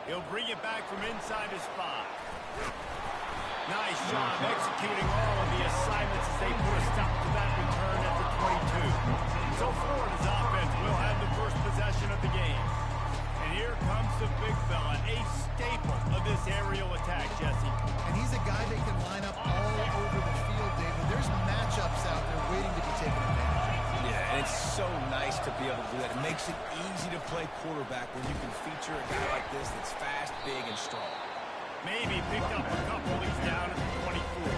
He'll bring it back from inside his 5. Nice job executing all of the assignments as they put a stop to that return at the 22. So Florida's offense will have the first possession of the game. And here comes the big fella, a staple of this aerial attack, Jesse. And he's a guy that can line up all over the field, David. There's matchups out there waiting to be taken advantage of. Yeah, and it's so nice to be able to do that. It makes it easy to play quarterback when you can feature a guy like this that's fast, big, and strong. Maybe picked up a couple. He's down at the 24.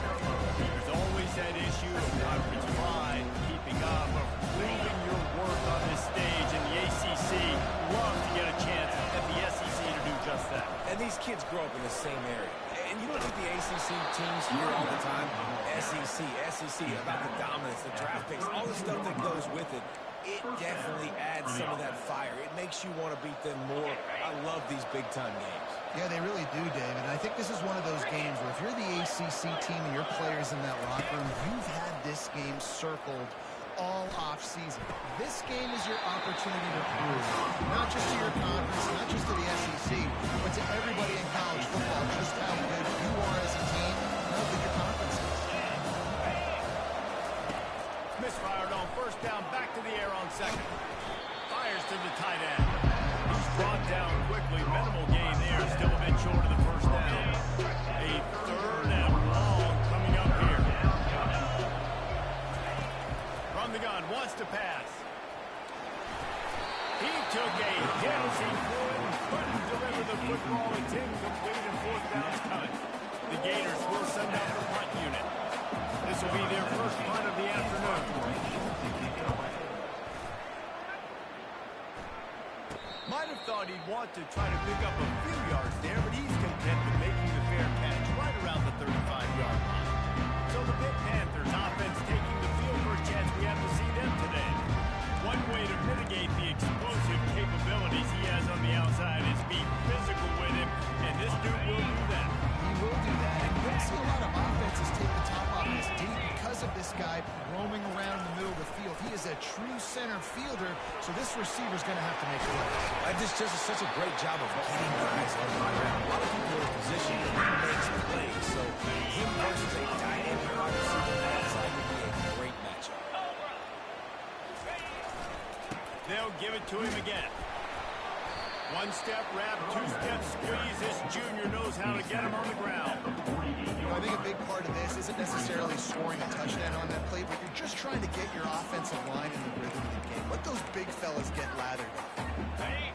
There's always that issue of conference pride, keeping up, of proving your worth on this stage. And the ACC loves to get a chance at the SEC to do just that. And these kids grow up in the same area. And you look at the ACC teams here all the time. SEC, about the dominance, the draft picks, all the stuff that goes with it. It definitely adds some of that fire. It makes you want to beat them more. I love these big-time games. Yeah, they really do, David. And I think this is one of those games where if you're the ACC team and your players in that locker room, you've had this game circled all off-season. This game is your opportunity to prove, not just to your conference, not just to the SEC, but to everybody in college football, just how good you are as a team, and how good your conference is. Misfired on first down, back to the air on second. Fires to the tight end. He's brought down quickly. Minimal gain there. Still a bit short of the first down. A 3rd and long coming up here. From the gun, wants to pass. He took a hit as he threw it and couldn't deliver the football. It's incomplete and 4th down's coming. The Gators will send out the punt unit. This will be their first punt of the afternoon. Might have thought he'd want to try to pick up a few yards there, but he's content with making the fair catch right around the 35-yard line. So the Pitt Panthers offense taking the field for a chance we have to see them today. One way to mitigate the explosive capabilities he has on the outside is be physical with him, and this dude will do that. He will do that, and you'll see a lot of offenses take the top off his D because of this guy roaming around in the middle of the field. He is a true center fielder, so this receiver's going to have to make plays. This just is such a great job of getting guys on the ground. A lot of people are in position where he makes plays, so him versus a dynamic wide receiver on that side would be a great matchup. They'll give it to him again. 1-step wrap, 2-step squeeze. This junior knows how to get him on the ground. You know, I think a big part of this isn't necessarily scoring a touchdown on that play, but you're just trying to get your offensive line in the rhythm of the game. Let those big fellas get lathered up.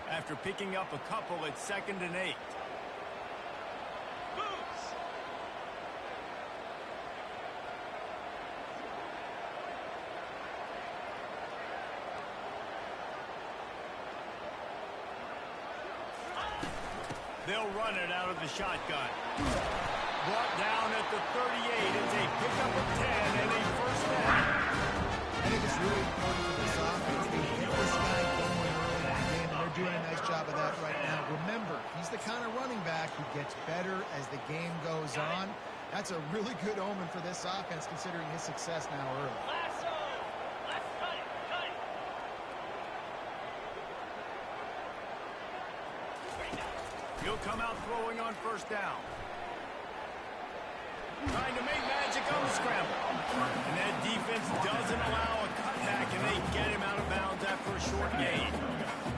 After picking up a couple, it's 2nd and 8. They'll run it out of the shotgun. Brought down at the 38. It's a pickup of 10 and a first down. I think it's really important for this offense. They get this guy going early in the game, and they're doing a nice job of that right now. Remember, he's the kind of running back who gets better as the game goes on. That's a really good omen for this offense, considering his success now early. He'll come out throwing on first down. Trying to make magic on the scramble. And that defense doesn't allow a cutback, and they get him out of bounds after a short gain.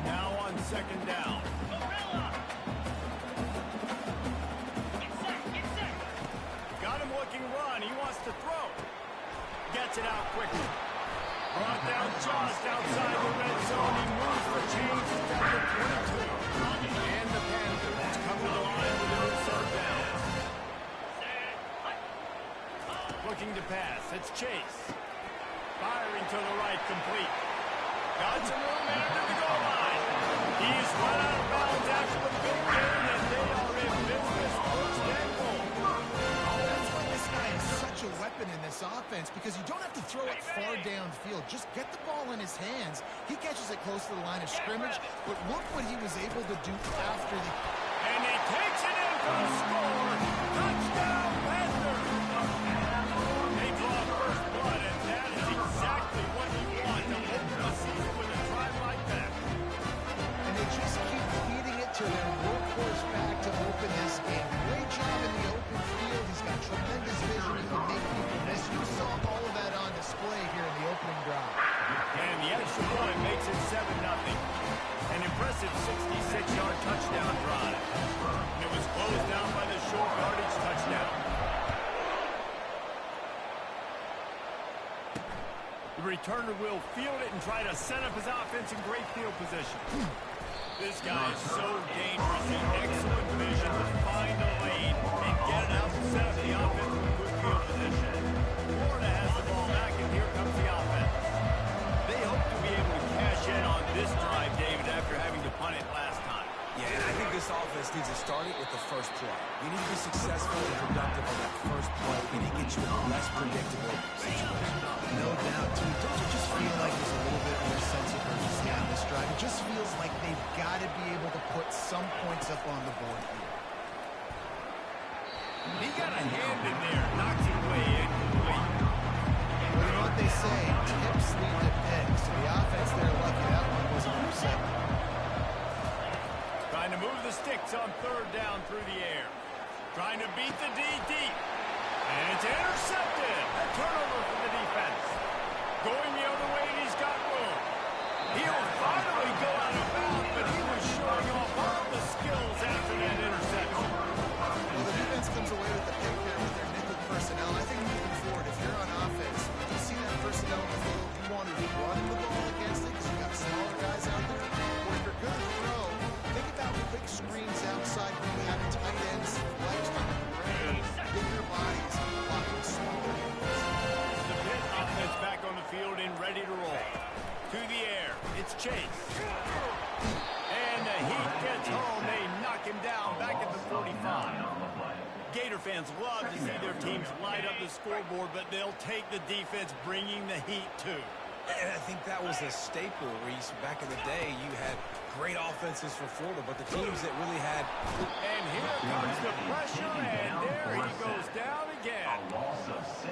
Now on 2nd down. Got him looking run. He wants to throw. Gets it out quickly. Brought down just outside the red zone. He moves for change. It's down to 22. And the Panthers come to the line with their own set of downs. Looking to pass. It's Chase. Firing to the right, complete. Got some room there to the goal line. He's run out of bounds after the big gain, and they are in business. First and goal. That's why this guy is such a weapon in this offense, because you don't have to throw it far downfield. Just get the ball in his hands. He catches it close to the line of scrimmage, but look what he was able to do after the... And he takes it in for the score. Touchdown, Panthers. They draw first blood, and that is exactly what you want to open the season with a drive like that. And they just keep feeding it to their workhorse back impressive 66-yard touchdown drive. And it was closed down by the short yardage touchdown. The returner will field it and try to set up his offense in great field position. This guy is so dangerous. He excellent vision to find the lane and get it out and set up the offense in good field position. Florida has the ball back, and here comes the offense. They hope to be able to cash in on this drive, David, after having to punt it last time. Yeah, and I think this offense needs to start it with the first play. You need to be successful and productive on that first play. You need to get you in a less predictable situation. No doubt, too. Don't you just feel like there's a little bit more sense of urgency on this drive? It just feels like they've got to be able to put some points up on the board here. He got a hand in there, knocks it away incomplete. Well, you know what they say, tips lead to picks. So the offense there lucky that one was an interception. Trying to move the sticks on third down through the air. Trying to beat the D deep. And it's intercepted. A turnover for the defense. Going the other way, and he's got room. He'll finally go out of bounds, but he was showing off all the skills after that interception. Well, the defense comes away with the pick there with their nickel personnel. I think moving forward, if you're on offense, when you see that personnel in the field, you want to run the ball against it because you've got smaller guys out there. Or if you're going to throw, think about quick screens outside when you have tight ends flexed on the perimeter, bigger bodies, blocking smaller guys. The Pitt offense back on the field and ready to roll. To the air, it's Chase. And the Heat gets home. They knock him down back at the 45. Gator fans love to see their teams light up the scoreboard, but they'll take the defense bringing the heat too. And I think that was a staple, Reese. Back in the day, you had great offenses for Florida, but the teams that really had... And here comes the pressure, and there he goes down again.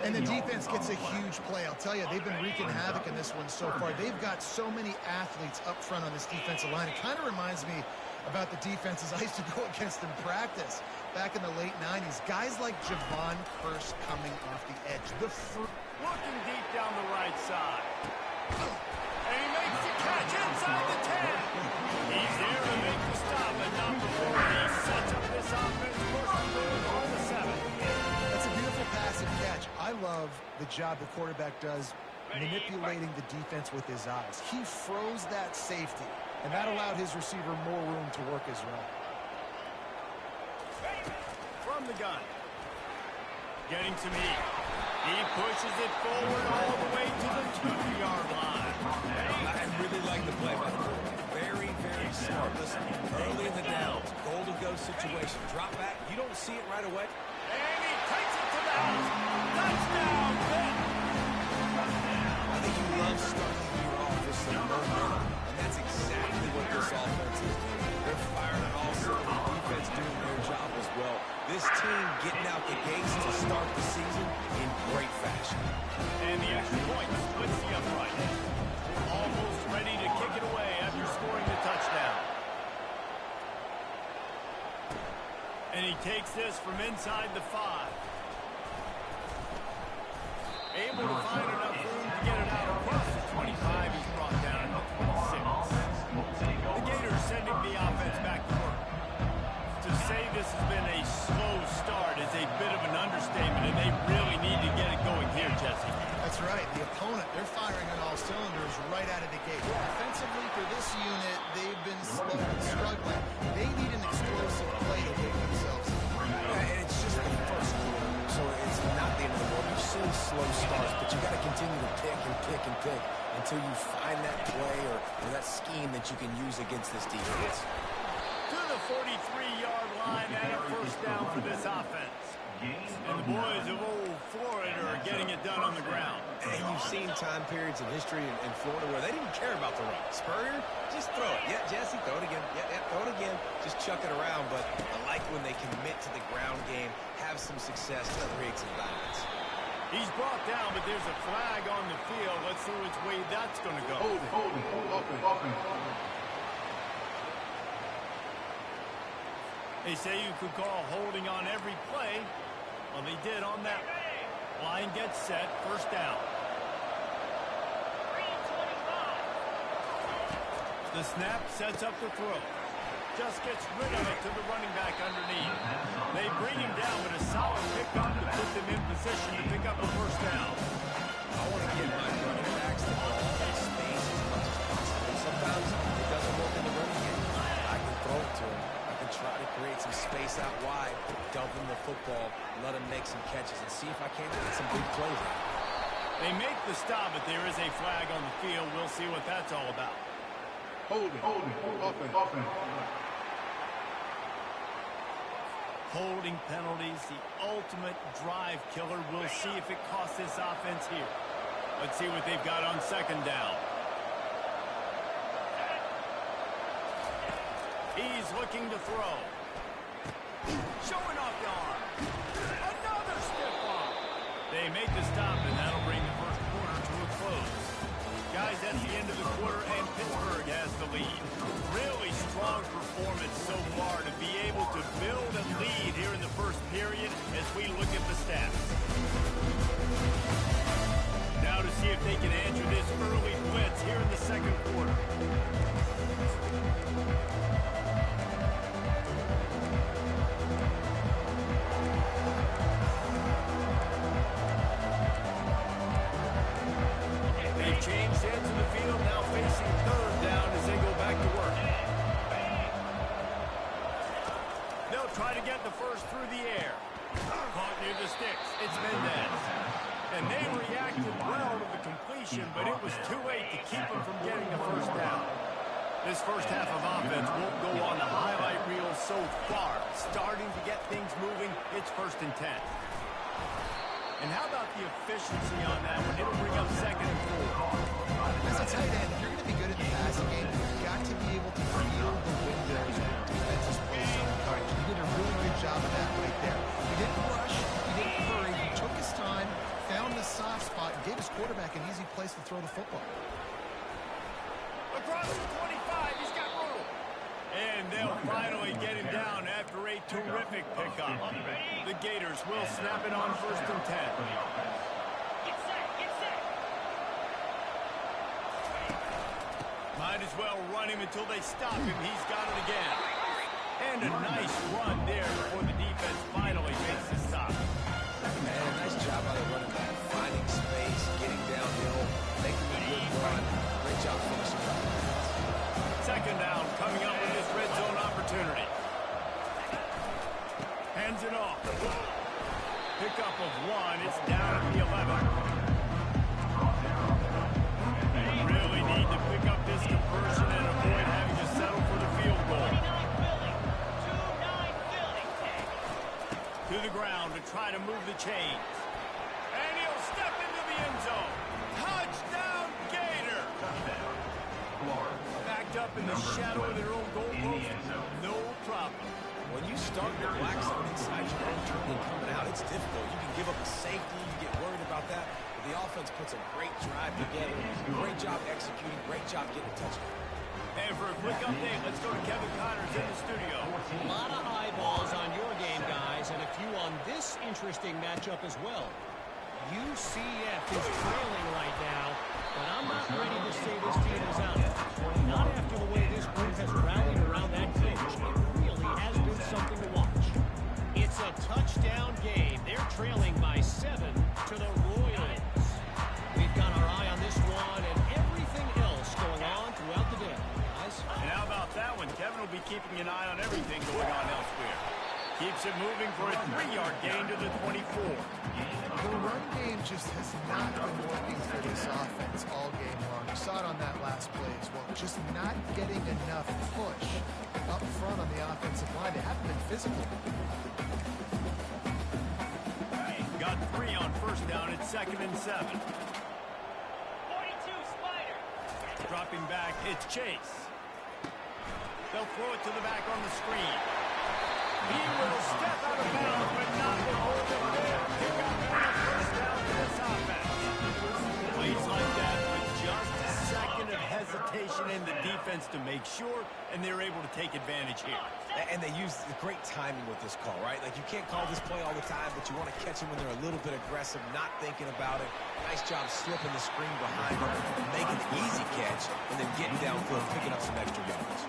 And the defense gets a huge play. I'll tell you, they've been wreaking havoc in this one so far. They've got so many athletes up front on this defensive line. It kind of reminds me about the defenses I used to go against in practice back in the late 90s. Guys like Javon Curse coming off the edge. Looking deep down the right side. And he makes the catch inside the 10. He's there to make the stop, but not before he sets up this offense. Pushing through on the 7. That's a beautiful pass and catch. I love the job the quarterback does manipulating the defense with his eyes. He froze that safety, and that allowed his receiver more room to work his route. From the gun. Getting some heat. He pushes it forward all the way to the 2-yard line. I really like the play by the quarterback. Very, very smart. Listen, early in the downs, goal-to-go situation. Drop back. You don't see it right away. And he takes it to the house. Touchdown, Pitt. I think you love starting the year off with some momentum, and that's exactly what this offense is doing. They're firing on all cylinders. The defense doing their job as well. This team getting out the gates to start the season in great fashion. And the extra point splits the upright. Almost ready to kick it away after scoring the touchdown. And he takes this from inside the 5. Able to find enough room to get it out across the 25. He's brought down at the 26. The Gators sending the offense back to work. To say this has been a slow start is a bit of an understatement, and they really need to get it going here, Jesse. That's right. The opponent, they're firing on all cylinders right out of the gate. Offensively, for this unit, they've been slow and struggling. They need an explosive play to wake themselves up. And it's just the first quarter, so it's not the end of the world. You've seen slow starts, but you got to continue to pick and pick and pick until you find that play or that scheme that you can use against this defense. To the 43-yard line and a first down for this offense. And the boys of old Florida are getting it done on the ground. And you've seen time periods in history in Florida where they didn't care about the run. Spurrier, just throw it. Yeah, Jesse, throw it again. Yeah, throw it again. Just chuck it around. But I like when they commit to the ground game, have some success, and create some violence. He's brought down, but there's a flag on the field. Let's see which way that's going to go. They say you could call holding on every play. Well, they did on that. Line gets set, first down. The snap sets up the throw. Just gets rid of it to the running back underneath. They bring him down with a solid pickup to put them in position to pick up a first down. I want to give my running backs the ball in space as much as possible. And sometimes it doesn't work in the running game. I can throw it to him. I can try to create some space out wide, dump him the football, let him make some catches, and see if I can't get some big plays out. They make the stop, but there is a flag on the field. We'll see what that's all about. Holding, offense. Holding penalties, the ultimate drive killer. We'll see if it costs this offense here. Let's see what they've got on second down. He's looking to throw. Showing off the arm. Another stiff arm. They make the stop, and that'll bring the first quarter to a close. Guys, that's the end of the quarter, and Pittsburgh has the lead. Really strong performance so far to be able to build a lead here in the first period as we look at the stats. Now to see if they can answer this early blitz here in the second quarter. They've changed ends of the field, now facing third down as they go back to work. They'll try to get the first through the air. Caught near the sticks. It's Mendez. And they reacted well to the completion, but it was too late to keep them from getting the first down. This first half of offense won't go on the highlight reel so far. Starting to get things moving, it's 1st and 10. And how about the efficiency on that one? It'll bring up 2nd and 4. As a tight end, if you're going to be good in the passing game, you've got to be able to feel the windows when defenses play zone coverage. He did a really good job of that right there. He didn't rush. He didn't hurry. He took his time, found the soft spot, and gave his quarterback an easy place to throw the football. Across the 25, he's got room. And they'll finally get him down after a terrific pickup. The Gators will snap it on 1st and 10. Get set. Might as well run him until they stop him. He's got it again. And a nice run there before the defense finally makes the stop. Man, nice job by the running back. Finding space, getting downhill, making a good run. Great job finishing up. 2nd down coming up with this red zone opportunity. Hands it off. Pickup of 1. It's down at the 11. They really need to pick up this conversion and avoid having to settle for the field goal. 29 Philly. To the ground to try to move the chains. And he'll step into the end zone. Touchdown, Gator! Backed up in the shadow of their own goal post. No problem. When you start the black zone inside your own turn and coming out, it's difficult. You can give up a safety, you get worried about that. But the offense puts a great drive together. Great job executing, great job getting a touchdown. And for a quick update, let's go to Kevin Connors in the studio. A lot of eyeballs on your game, guys, and a few on this interesting matchup as well. UCF is trailing right now, but I'm not ready to say this team is out. Not after the way this group has rallied around that coach. It really has been something to watch. It's a touchdown game. They're trailing by 7 to the Royals. We've got our eye on this one and everything else going on throughout the day. Guys. And how about that one? Kevin will be keeping an eye on everything going on elsewhere. Keeps it moving for a 3-yard gain to the 24. The run game just has not been working for this offense all game long. You saw it on that last play as well. Just not getting enough push up front on the offensive line. They haven't been physical. Got 3 on 1st down. It's 2nd and 7. 42 Spider. Dropping back, it's Chase. They'll throw it to the back on the screen. He will step out of bounds, but not before the fair pickup and a first down for this offense. Plays like that with just a second of hesitation in the defense to make sure, and they're able to take advantage here. And they use the great timing with this call, right? Like, you can't call this play all the time, but you want to catch them when they're a little bit aggressive, not thinking about it. Nice job slipping the screen behind them, making the easy catch and then getting downfield, picking up some extra yards.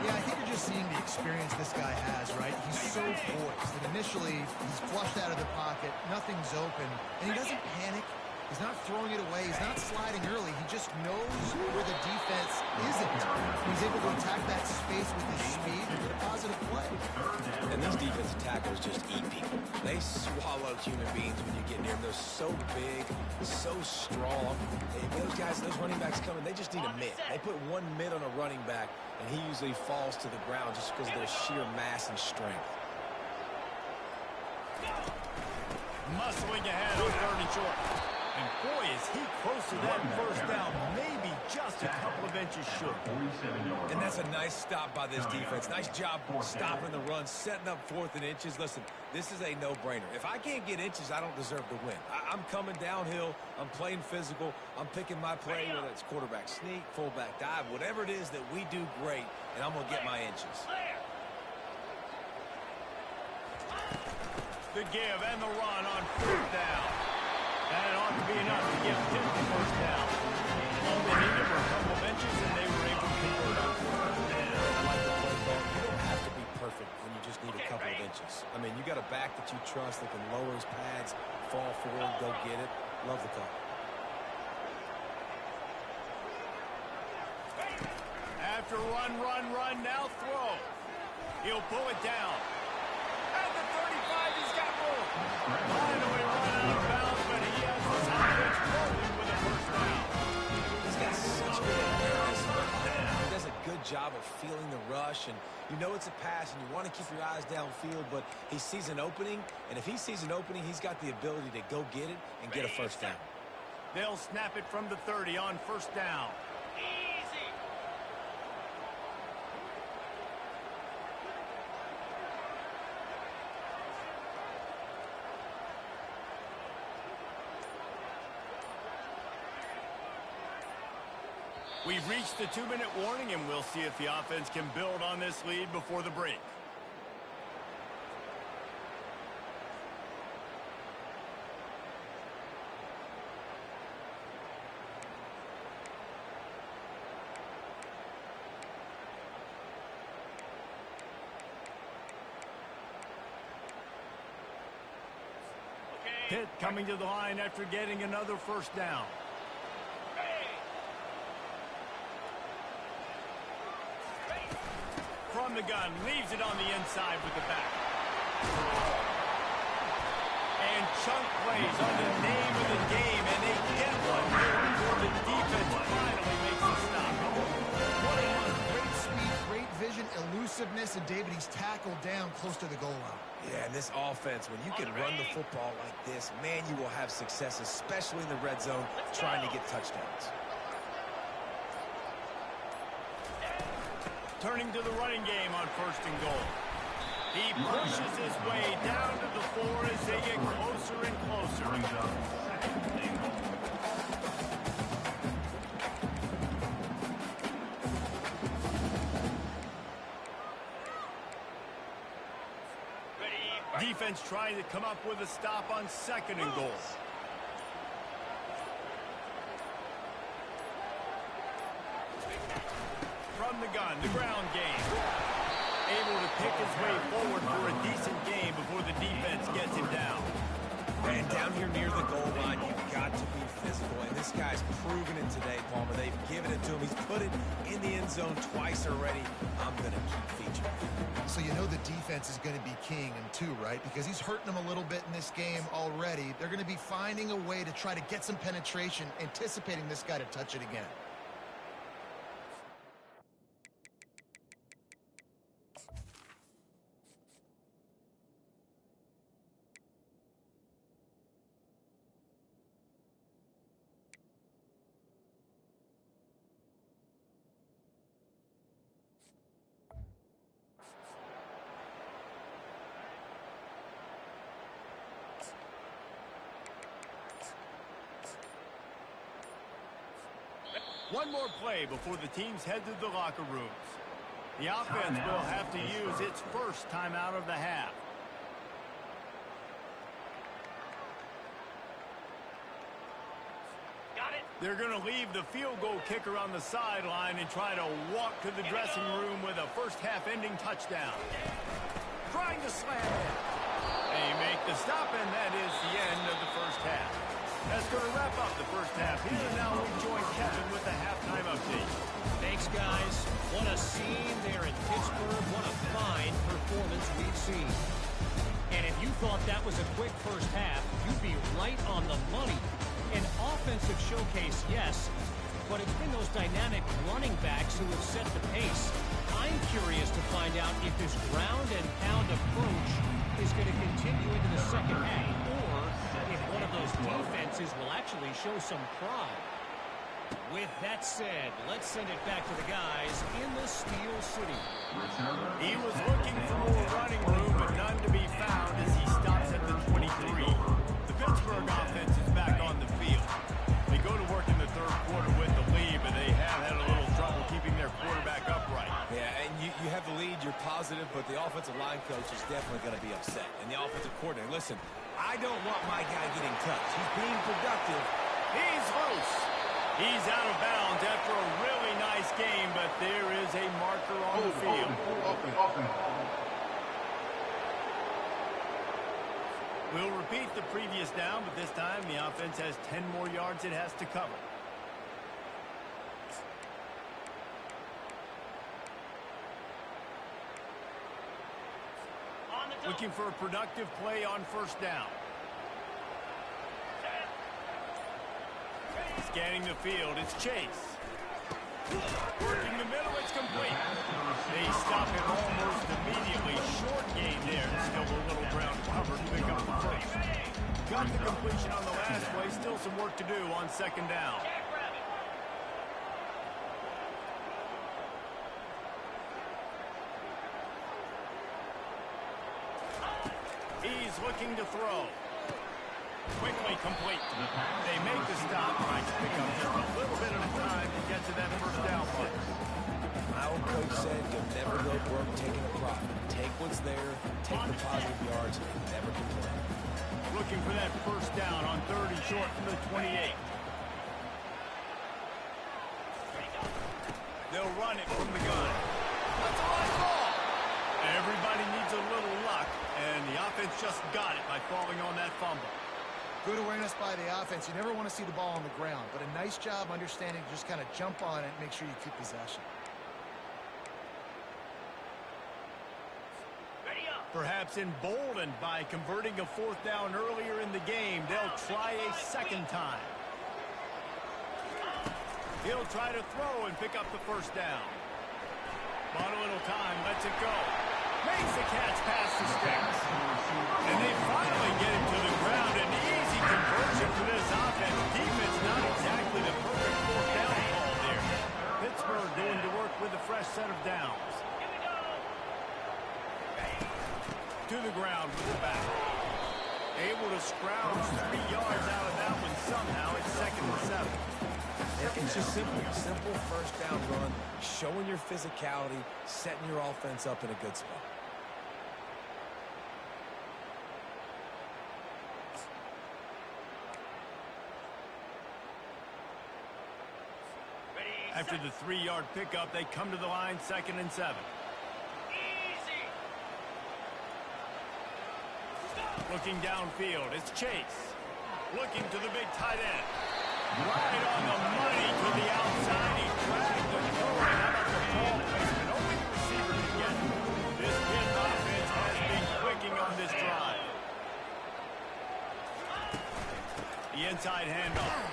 Yeah, I think you're just seeing the experience this guy has, right? He's so poised. And initially, he's flushed out of the pocket. Nothing's open. And he doesn't panic. He's not throwing it away. He's not sliding early. He just knows where the defense isn't. He's able to attack that space with his speed and get a positive play. And these defensive tackles just eat people. They swallow human beings when you get near them. They're so big, so strong. Those guys, those running backs coming, they just need a mid. They put one mid on a running back, and he usually falls to the ground just because of their sheer mass and strength. Muscling ahead on 3rd and short. And boy, is he close to that first down. Maybe just a couple of inches short. And that's a nice stop by this defense. Nice job stopping the run, setting up 4th and inches. Listen, this is a no-brainer. If I can't get inches, I don't deserve to win. I'm coming downhill. I'm playing physical. I'm picking my play, whether it's quarterback sneak, fullback dive, whatever it is that we do great, and I'm going to get my inches. The give and the run on 4th down. That ought to be enough to give Pitt the first down. All they needed were a couple of inches, and they were able to convert on 4th down. I like the play call. You don't have to be perfect when you just need a couple of inches. I mean, you got a back that you trust that can lower his pads, fall forward, go get it. Love the call. After run, now throw. He'll pull it down. At the 35, he's got room. Finally run out of bounds, but he has his offense rolling with a first down. He's got such good awareness. He does a good job of feeling the rush, and you know it's a pass, and you want to keep your eyes downfield, but he sees an opening, and if he sees an opening, he's got the ability to go get it and get a first down. They'll snap it from the 30 on first down. Easy. We've reached the 2-minute warning, and we'll see if the offense can build on this lead before the break. Pitt coming to the line after getting another first down. From the gun, leaves it on the inside with the back. And chunk plays on the name of the game, and they get one here before the defense finally makes a stop. What a run. Great speed, great vision, elusiveness, and David, he's tackled down close to the goal line. Yeah, and this offense, when you can run the football like this, man, you will have success, especially in the red zone, trying to get touchdowns. Turning to the running game on 1st and goal. He pushes his way down to the 4 as they get closer and closer. Defense trying to come up with a stop on 2nd and goal. From the gun, the ground game. Able to pick his way forward for a decent game before the defense gets him down. And down here near the goal line, you've got to be physical. And this guy's proven it today, Palmer. They've given it to him. He's put it in the end zone twice already. I'm going to keep featuring him. So you know the defense is going to be keying him too, right? Because he's hurting them a little bit in this game already. They're going to be finding a way to try to get some penetration, anticipating this guy to touch it again. One more play before the teams head to the locker rooms. The offense will have to use its first timeout of the half. They're going to leave the field goal kicker on the sideline and try to walk to the dressing room with a first-half ending touchdown. Trying to slam it. They make the stop, and that is the end of the first half. That's going to wrap up the first half here. And now we join Kevin with the halftime update. Thanks, guys. What a scene there in Pittsburgh. What a fine performance we've seen. And if you thought that was a quick first half, you'd be right on the money. An offensive showcase, yes, but it's been those dynamic running backs who have set the pace. I'm curious to find out if this ground and pound approach is going to continue into the second half, or if one of those defenses will actually show some pride. With that said, let's send it back to the guys in the Steel City. He was looking for more running room, but none to be found as he stops at the 23. The Pittsburgh offense is back on the field. They go to work in the third quarter with the lead, but they have had a little trouble keeping their quarterback upright. Yeah, and you have the lead, you're positive, but the offensive line coach is definitely going to be upset. And the offensive coordinator, listen, I don't want my guy getting touched. He's being productive. He's loose. He's out of bounds after a really nice game, but there is a marker on the field. We'll repeat the previous down, but this time the offense has 10 more yards it has to cover. Looking for a productive play on first down. Scanning the field, it's Chase. Working the middle, it's complete. They stop him almost immediately. Short gain there. Still a little ground covered to pick up the first. Got the completion on the last play. Still some work to do on second down. He's looking to throw. Quickly complete. They make the stop, trying to pick up just a little bit at a time to get to that first down play. My old coach said you'll never go to work taking a profit. Take what's there, take the positive yards, and never complain. Looking for that first down on 30 short from the 28. They'll run it from the gun. That's a nice ball. Everybody needs a little luck, and the offense just got it by falling on that fumble. Good awareness by the offense. You never want to see the ball on the ground, but a nice job understanding to just kind of jump on it and make sure you keep possession. Perhaps emboldened by converting a fourth down earlier in the game, they'll try a second time. He'll try to throw and pick up the first down. Bought a little time, lets it go. Makes the catch past the sticks. And they finally get it to the ground. An easy conversion for this offense. Defense not exactly the perfect fourth down call there. Pittsburgh going to work with a fresh set of downs. To the ground with the back. Able to scrounge 3 yards out of that one somehow. It's 2nd and 7. It's just simple first down run, showing your physicality, setting your offense up in a good spot. After the 3-yard pickup, they come to the line, 2nd and 7. Looking downfield, it's Chase. Looking to the big tight end. Right on the money to the outside. He dragged the throw. How about the ball placement? Only the receiver can get it. This Pitt offense has been clicking on this drive. The inside handoff.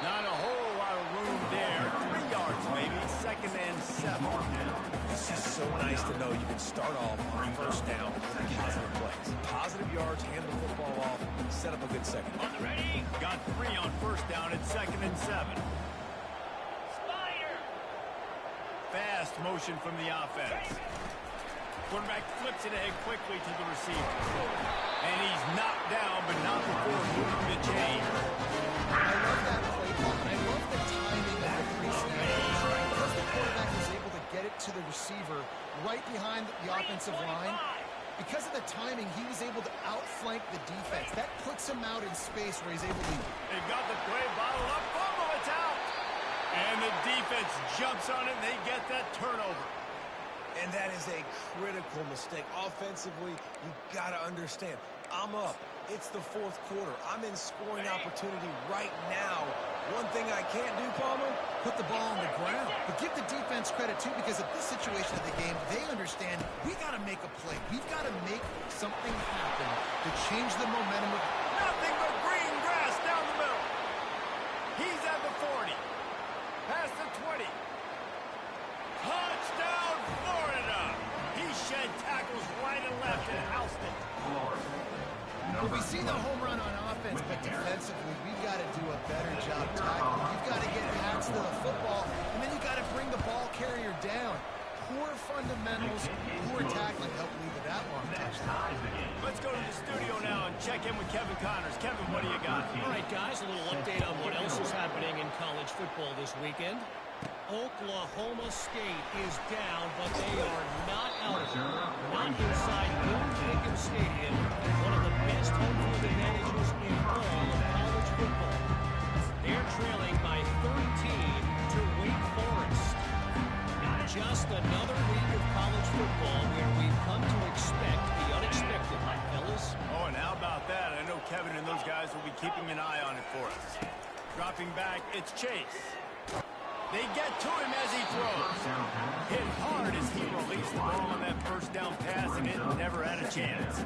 Not a whole lot of room there. 3 yards maybe. 2nd and 7. It's just so nice to know you can start off on first down with positive plays. Positive yards, hand the football off, set up a good second. On the ready. Got 3 on first down at 2nd and 7. Spider. Fast motion from the offense. Quarterback flips it ahead quickly to the receiver. And he's knocked down, but not before moving the chain. I love that play call, and I love the timing of the pre-snap. Because the quarterback was able to get it to the receiver right behind the offensive line, because of the timing, he was able to outflank the defense. That puts him out in space where he's able to... They've got the play bottled up. Fumble, it's And the defense jumps on it, and they get that turnover. And that is a critical mistake. Offensively, you got to understand, I'm up. It's the fourth quarter. I'm in scoring opportunity right now. One thing I can't do, Palmer, Put the ball on the ground. But give the defense credit, too, because at this situation of the game, they understand we got to make a play. We've got to make something happen to change the momentum of... Nothing but green grass down the middle. He's at the 40. Past the 20. Touchdown, Florida. He shed tackles right and left and housed it. Well, we see the home run on offense, but defensively, we've got to do a better job tackling. You've got to get hats to the football, and then you've got to bring the ball carrier down. Poor fundamentals, poor tackling helped lead to that long touchdown. Let's go to the studio now and check in with Kevin Connors. Kevin, what do you got? All right, guys, a little update on what else is happening in college football this weekend. Oklahoma State is down, but they are not out of it. Not inside Boone Pickens Stadium, one of the best home field advantages in all of college football. They're trailing by 13 to Wake Forest. Just another week of college football where we've come to expect the unexpected, fellas. Oh, and how about that? I know Kevin and those guys will be keeping an eye on it for us. Dropping back, it's Chase. They get to him as he throws. Hit hard as he released the ball on that first down pass, and it never had a chance.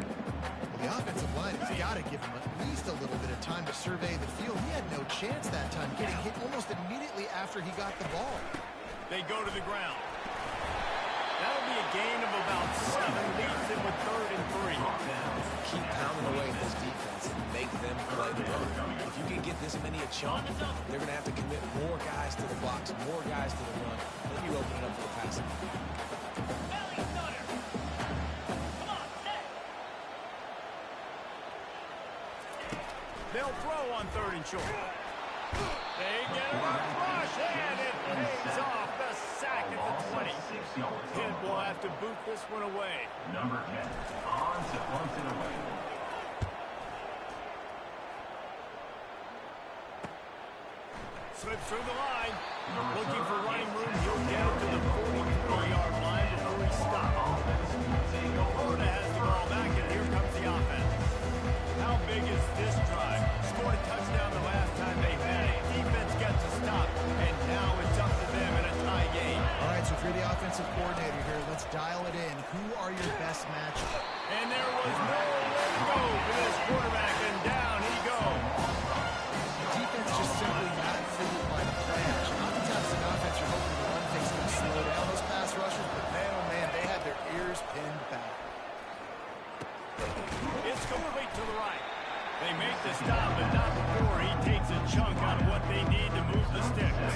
The offensive line has got to give him at least a little bit of time to survey the field. He had no chance that time, getting hit almost immediately after he got the ball. They go to the ground. That'll be a gain of about 7. Leaves it with 3rd and 3. keep pounding away at this defense and make them play the run. If you can get this many a chunk, they're going to have to commit more guys to the box, more guys to the run. Then you open it up for the passing. They'll throw on 3rd and short. They get him a rush, and it pays off. The sack at the 20. Pitt will have to boot this one away. Number 10, on to punt it away. Slips through the line. Looking for running room. He'll get to the 43-yard line before he stops. Florida has the ball back, and here comes the offense. How big is this drive? Scored a touchdown the last time they had it. Defense gets a stop, and now it's up to them in a tie game. All right, so if you're the offensive coordinator here, let's dial it in. Who are your best matchups? And there was nowhere to go for this quarterback, and down he goes. Defense just simply not fitted by the play action. Oftentimes in offense, you're hoping the run fake's going to slow down those pass rushers, but man, oh man, they had their ears pinned back. It's complete to the right. They make the stop, but not before he takes a chunk out of what they need to move the sticks.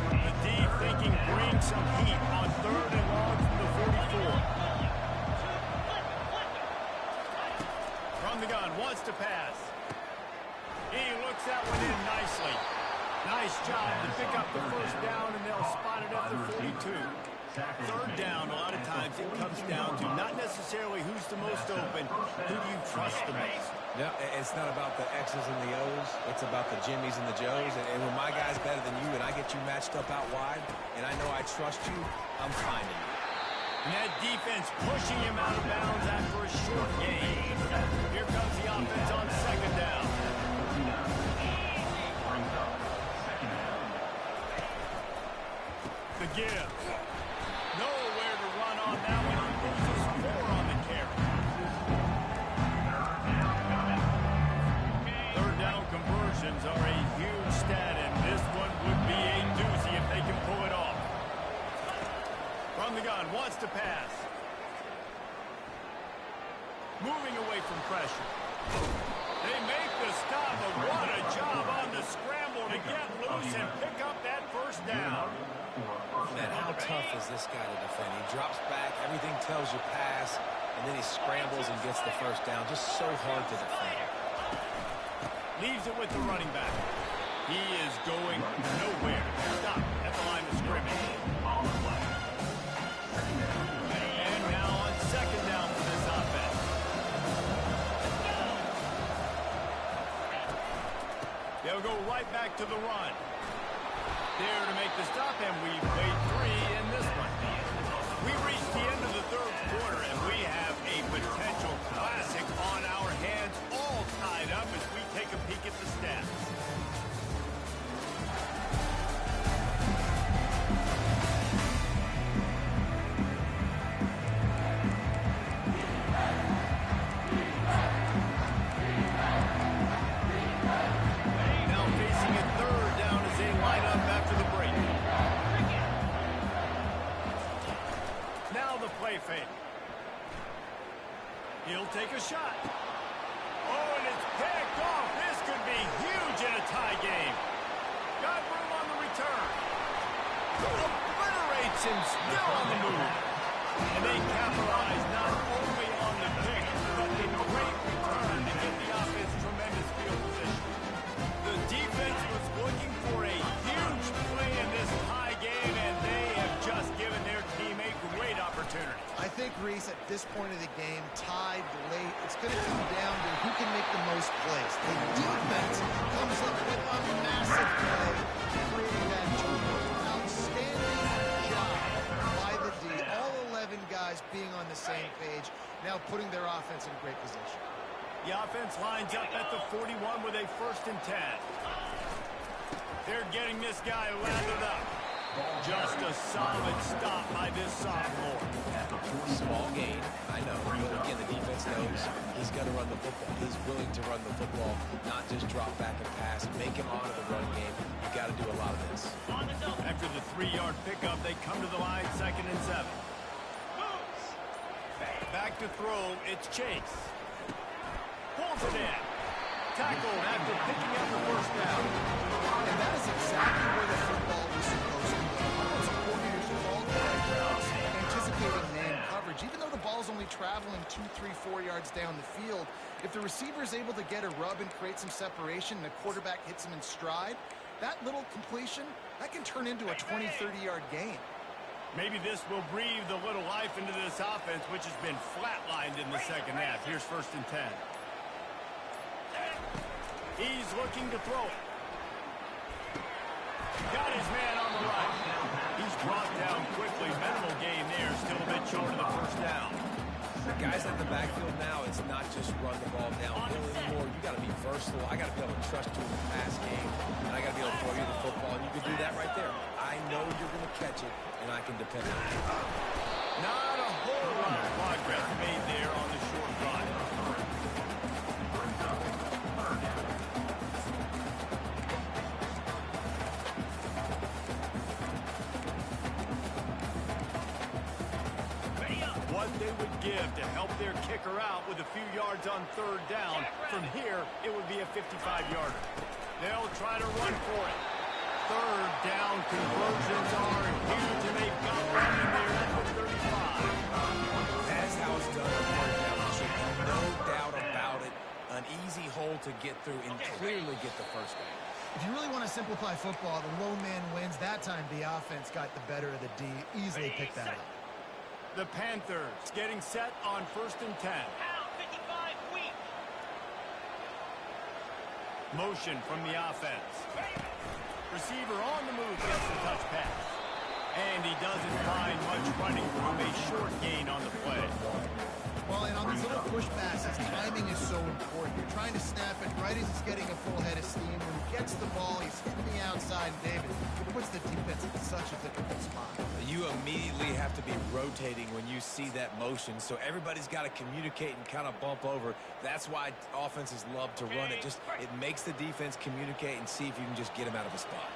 The D thinking bring some heat on 3rd and long from the 44. From the gun, wants to pass. He looks that one in nicely. Nice job to pick up the first down, and they'll spot it at the 42. 3rd down, a lot of times it comes down to not necessarily who's the most open, who do you trust the most. Yeah, it's not about the X's and the O's. It's about the Jimmies and the Joes. And when my guy's better than you and I get you matched up out wide, and I know I trust you, I'm finding you. And that defense pushing him out of bounds after a short gain. Here comes the offense on 2nd down. The give. Nowhere to run on that one. He loses 4 on the carry. 3rd down conversions are a huge stat, and this one would be a doozy if they can pull it off. From the gun, wants to pass. Moving away from pressure. They make the stop, but what a job on the scramble to get loose and pick up that first down. Man, how tough is this guy to defend? He drops back, everything tells you pass, and then he scrambles and gets the first down. Just so hard to defend. Leaves it with the running back. He is going nowhere. Stop at the line of scrimmage. And now on 2nd down for this offense. They'll go right back to the run. there to make the stop, and we played 3 in this one. We've reached the end of the third quarter, and we have a potential classic on our hands, all tied up as we take a peek at the stats. Now facing a third down as they line up after the break. Now the play fake. He'll take a shot. Oh, and it's picked off. This could be huge in a tie game. Got room on the return. Obliterates him, still on the move. And they capitalize not only on the pick, but the great return to give the offense tremendous field position. The defense was looking for a huge play in this tie game, and they have just given their team a great opportunity. I think, Reese, at this point of the game, tied late, it's going to come down to who can make the most plays. The defense comes up with a massive play, creating that turnover. Outstanding job by the D. All 11 guys being on the same page, now putting their offense in great position. The offense lines up at the 41 with a 1st and 10. They're getting this guy lathered up. Just a solid stop by this sophomore. Small gain, I know. But again, the defense knows he's going to run the football. He's willing to run the football, not just drop back and pass. Make him honor the run game. You got to do a lot of this. After the 3-yard pickup, they come to the line, 2nd and 7. Back to throw, it's Chase. Pulls it in. Tackled after picking up the 1st down. And that is exactly where the football was supposed to go. Offensive coordinators called the right routes, anticipating man coverage. Even though the ball's only traveling 2, 3, 4 yards down the field, if the receiver is able to get a rub and create some separation and the quarterback hits him in stride, that little completion, that can turn into a 20, 30-yard gain. Maybe this will breathe a little life into this offense, which has been flatlined in the second half. Here's 1st and 10. He's looking to throw it. Got his man on the right. He's brought down quickly. Minimal gain there. Still a bit short of the 1st down. Guys at the backfield now, it's not just run the ball downhill anymore. You got to be versatile. I got to be able to trust you in the pass game, and I got to be able to throw you the football, and you can do that right there. I know you're going to catch it, and I can depend on it. Not a whole lot of progress made there on the short run. What they would give to help their kicker out with a few yards on 3rd down. From here, it would be a 55-yarder. They'll try to run for it. 3rd down conversions are huge, and they've got one in there at the 35. That's how it's done on 3rd down. No doubt about it. An easy hole to get through and clearly get the 1st down. If you really want to simplify football, the low man wins. That time, the offense got the better of the D. Easily picked that up. The Panthers getting set on 1st and 10. Motion from the offense. Receiver on the move gets the touch pass. And he doesn't find much running room. A short gain on the play. Well, and on these little push passes, timing is so important. You're trying to snap it right as he's getting a full head of steam. When he gets the ball, he's hitting the outside. David, it puts the defense in such a difficult spot. You immediately have to be rotating when you see that motion, so everybody's got to communicate and kind of bump over. That's why offenses love to run it. Just it makes the defense communicate and see if you can just get him out of a spot.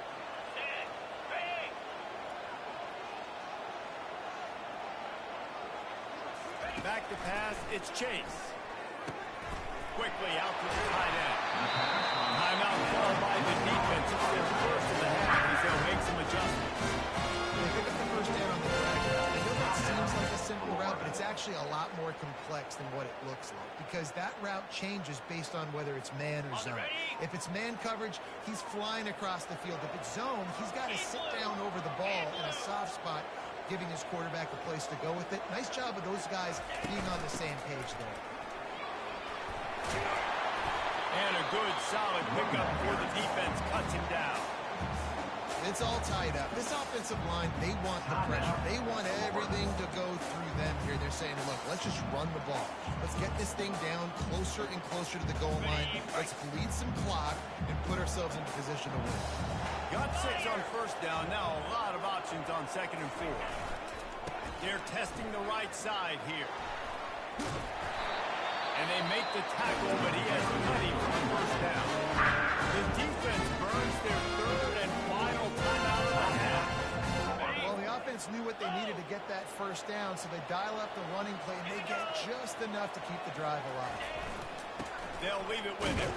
Back to pass, it's Chase. Quickly out to the tight end. Timeout called by the defense. It's their 1st of the half, as they'll make some adjustments. They pick up the 1st down on the drag route. I know that seems like a simple route, but it's actually a lot more complex than what it looks like, because that route changes based on whether it's man or zone. If it's man coverage, he's flying across the field. If it's zone, he's got to sit down over the ball in a soft spot, giving his quarterback a place to go with it. Nice job of those guys being on the same page there. And a good, solid pickup for the defense. Cuts him down. It's all tied up. This offensive line, they want the pressure. They want everything to go through them here. They're saying, look, let's just run the ball. Let's get this thing down closer and closer to the goal line. Let's bleed some clock and put ourselves into position to win. Got 6 on first down. Now a lot of options on 2nd and 4. They're testing the right side here. And they make the tackle, but he has plenty for a first down. The defense burns their 3rd and final timeout of the half. Well, the offense knew what they needed to get that first down, so they dial up the running play, and they get just enough to keep the drive alive. They'll leave it with him.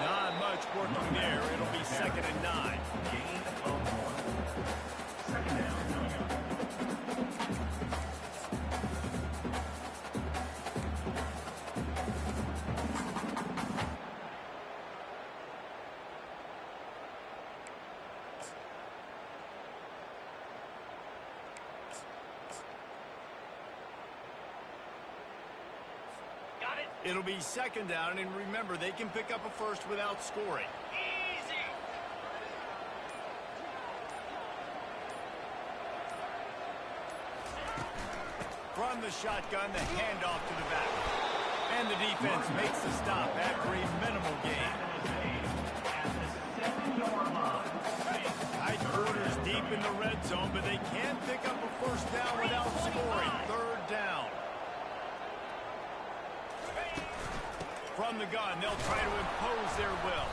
Not much working there. It'll be 2nd and 9. Gain of 1. Second down. It'll be 2nd down, and remember, they can pick up a first without scoring. Easy. From the shotgun, the handoff to the back. And the defense makes the stop after a minimal gain. At the 7-yard line. Tight quarters deep in the red zone, but they can't pick up a first down without scoring. 3rd down. From the gun, they'll try to impose their will.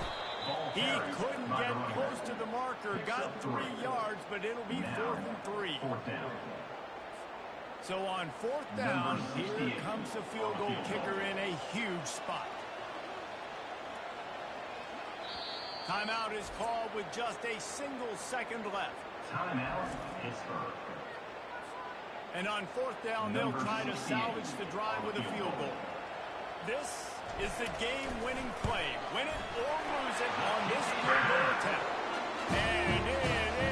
He couldn't get close to the marker, got 3 yards, but it'll be 4th and 3. 4th down. So on 4th down, here comes the field goal kicker in a huge spot. Timeout is called with just a single second left. Timeout, Pittsburgh. And on 4th down, they'll try to salvage the drive with a field goal. This is the game-winning play. Win it or lose it on this field goal attempt. And it